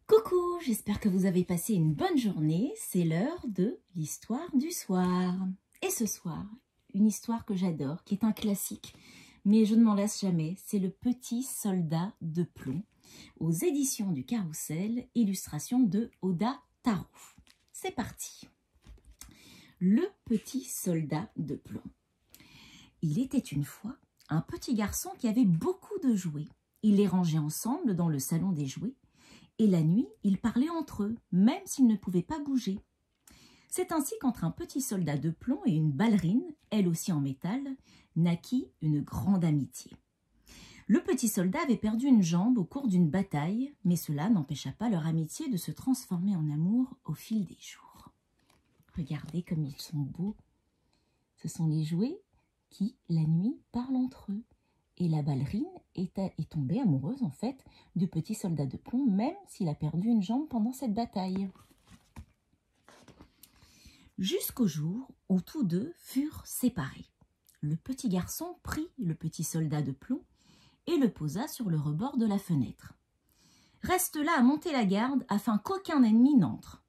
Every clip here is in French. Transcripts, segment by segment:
Coucou, j'espère que vous avez passé une bonne journée. C'est l'heure de l'histoire du soir. Et ce soir, une histoire que j'adore, qui est un classique, mais je ne m'en lasse jamais. C'est Le Petit Soldat de Plomb, aux éditions du Carrousel, illustration de Oda Taro. C'est parti. Le Petit Soldat de Plomb. Il était une fois un petit garçon qui avait beaucoup de jouets. Il les rangeait ensemble dans le salon des jouets. Et la nuit, ils parlaient entre eux, même s'ils ne pouvaient pas bouger. C'est ainsi qu'entre un petit soldat de plomb et une ballerine, elle aussi en métal, naquit une grande amitié. Le petit soldat avait perdu une jambe au cours d'une bataille, mais cela n'empêcha pas leur amitié de se transformer en amour au fil des jours. Regardez comme ils sont beaux. Ce sont les jouets qui, la nuit, parlent entre eux. Et la ballerine est tombée amoureuse, en fait, du petit soldat de plomb, même s'il a perdu une jambe pendant cette bataille. Jusqu'au jour où tous deux furent séparés. Le petit garçon prit le petit soldat de plomb et le posa sur le rebord de la fenêtre. « Reste là à monter la garde afin qu'aucun ennemi n'entre.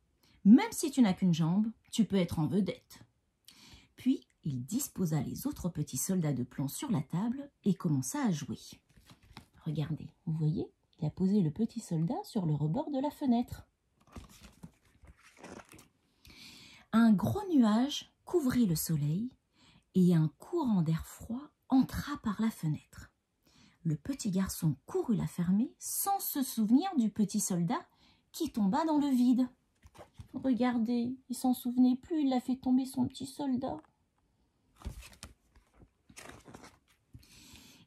Même si tu n'as qu'une jambe, tu peux être en vedette. » Puis, il disposa les autres petits soldats de plomb sur la table et commença à jouer. Regardez, vous voyez, il a posé le petit soldat sur le rebord de la fenêtre. Un gros nuage couvrit le soleil et un courant d'air froid entra par la fenêtre. Le petit garçon courut la fermer sans se souvenir du petit soldat qui tomba dans le vide. Regardez, il s'en souvenait plus, il a fait tomber son petit soldat.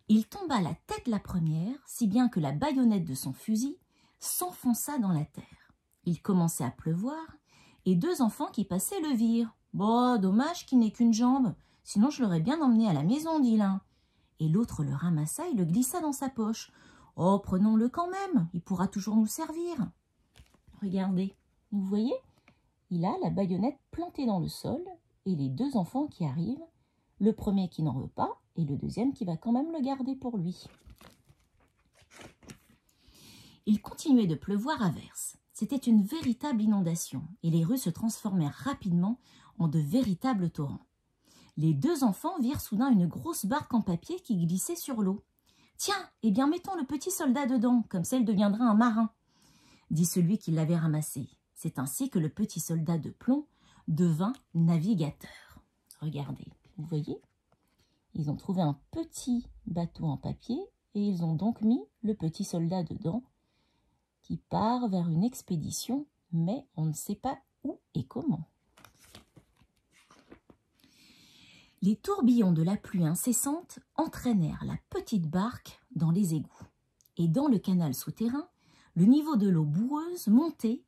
Il tomba la tête la première, si bien que la baïonnette de son fusil s'enfonça dans la terre. Il commençait à pleuvoir, et deux enfants qui passaient le virent. « Bon, dommage qu'il n'ait qu'une jambe, sinon je l'aurais bien emmené à la maison, dit l'un. » Et l'autre le ramassa et le glissa dans sa poche. « Oh, prenons-le quand même, il pourra toujours nous servir. » Regardez, vous voyez, il a la baïonnette plantée dans le sol, et les deux enfants qui arrivent, le premier qui n'en veut pas, et le deuxième qui va quand même le garder pour lui. Il continuait de pleuvoir à verse. C'était une véritable inondation, et les rues se transformèrent rapidement en de véritables torrents. Les deux enfants virent soudain une grosse barque en papier qui glissait sur l'eau. « Tiens, eh bien mettons le petit soldat dedans, comme ça il deviendra un marin, » dit celui qui l'avait ramassé. C'est ainsi que le petit soldat de plomb devint navigateur. Regardez, vous voyez ? Ils ont trouvé un petit bateau en papier et ils ont donc mis le petit soldat dedans qui part vers une expédition, mais on ne sait pas où et comment. Les tourbillons de la pluie incessante entraînèrent la petite barque dans les égouts. Et dans le canal souterrain, le niveau de l'eau boueuse montait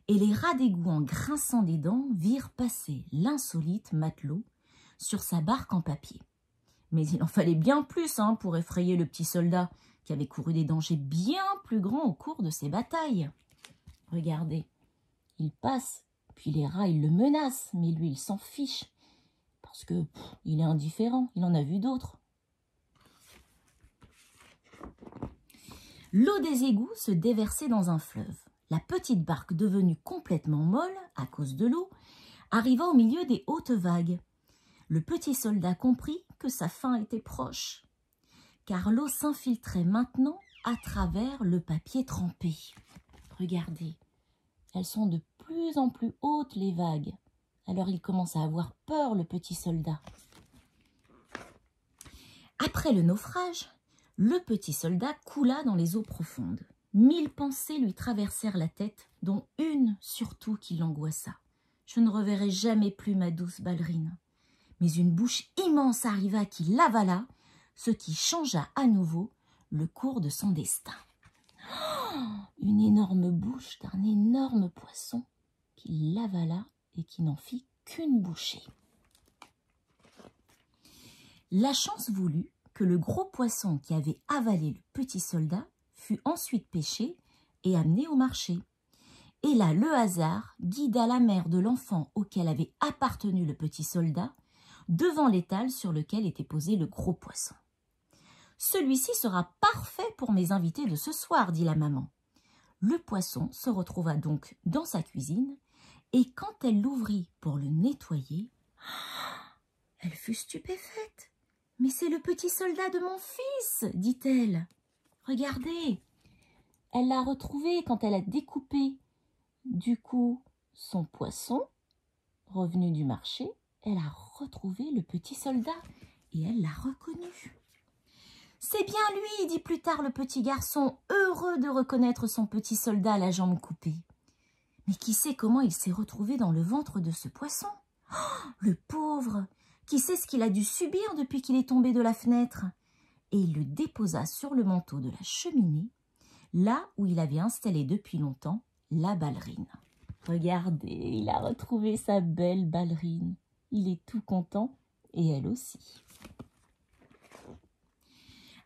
et les rats d'égout en grinçant des dents virent passer l'insolite matelot sur sa barque en papier. Mais il en fallait bien plus pour effrayer le petit soldat qui avait couru des dangers bien plus grands au cours de ses batailles. Regardez, il passe, puis les rats, ils le menacent, mais lui, il s'en fiche, parce que il est indifférent, il en a vu d'autres. L'eau des égouts se déversait dans un fleuve. La petite barque, devenue complètement molle à cause de l'eau, arriva au milieu des hautes vagues. Le petit soldat comprit que sa fin était proche, car l'eau s'infiltrait maintenant à travers le papier trempé. Regardez, elles sont de plus en plus hautes, les vagues. Alors il commence à avoir peur, le petit soldat. Après le naufrage, le petit soldat coula dans les eaux profondes. 1000 pensées lui traversèrent la tête, dont une surtout qui l'angoissa. Je ne reverrai jamais plus ma douce ballerine. Mais une bouche immense arriva qui l'avala, ce qui changea à nouveau le cours de son destin. Oh, une énorme bouche d'un énorme poisson qui l'avala et qui n'en fit qu'une bouchée. La chance voulut que le gros poisson qui avait avalé le petit soldat fut ensuite pêché et amené au marché. Et là, le hasard guida la mère de l'enfant auquel avait appartenu le petit soldat devant l'étal sur lequel était posé le gros poisson. « Celui-ci sera parfait pour mes invités de ce soir, dit la maman. Le poisson se retrouva donc dans sa cuisine et quand elle l'ouvrit pour le nettoyer, elle fut stupéfaite. « Mais c'est le petit soldat de mon fils !» dit-elle. « Regardez !» Elle l'a retrouvé quand elle a découpé du coup son poisson. Revenu du marché, elle a retrouvé le petit soldat et elle l'a reconnu. « C'est bien lui !» dit plus tard le petit garçon, heureux de reconnaître son petit soldat à la jambe coupée. Mais qui sait comment il s'est retrouvé dans le ventre de ce poisson? Oh, le pauvre! Qui sait ce qu'il a dû subir depuis qu'il est tombé de la fenêtre? Et il le déposa sur le manteau de la cheminée, là où il avait installé depuis longtemps la ballerine. Regardez, il a retrouvé sa belle ballerine. Il est tout content et elle aussi.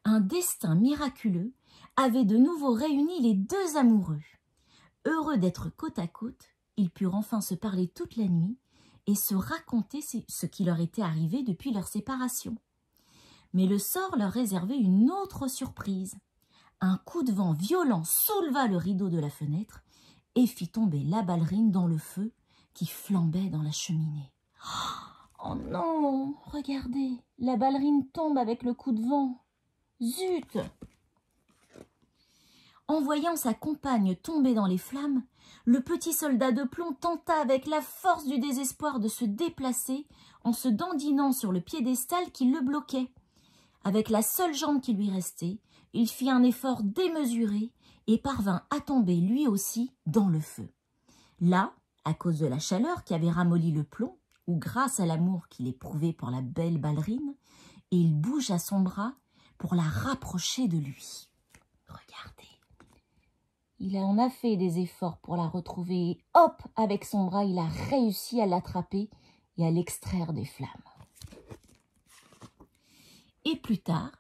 Un destin miraculeux avait de nouveau réuni les deux amoureux. Heureux d'être côte à côte, ils purent enfin se parler toute la nuit et se raconter ce qui leur était arrivé depuis leur séparation. Mais le sort leur réservait une autre surprise. Un coup de vent violent souleva le rideau de la fenêtre et fit tomber la ballerine dans le feu qui flambait dans la cheminée. Oh non, regardez, la ballerine tombe avec le coup de vent. Zut! En voyant sa compagne tomber dans les flammes, le petit soldat de plomb tenta avec la force du désespoir de se déplacer en se dandinant sur le piédestal qui le bloquait. Avec la seule jambe qui lui restait, il fit un effort démesuré et parvint à tomber lui aussi dans le feu. Là, à cause de la chaleur qui avait ramolli le plomb, ou grâce à l'amour qu'il éprouvait pour la belle ballerine, il bougea son bras pour la rapprocher de lui. Regardez, il en a fait des efforts pour la retrouver et hop, avec son bras, il a réussi à l'attraper et à l'extraire des flammes. Et plus tard,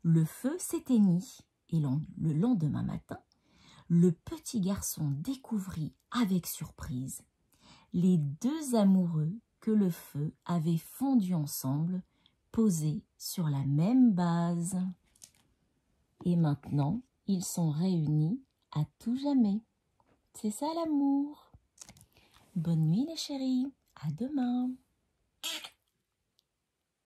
le feu s'éteignit et le lendemain matin, le petit garçon découvrit avec surprise les deux amoureux que le feu avait fondus ensemble, posés sur la même base. Et maintenant, ils sont réunis à tout jamais. C'est ça l'amour. Bonne nuit les chéris, à demain.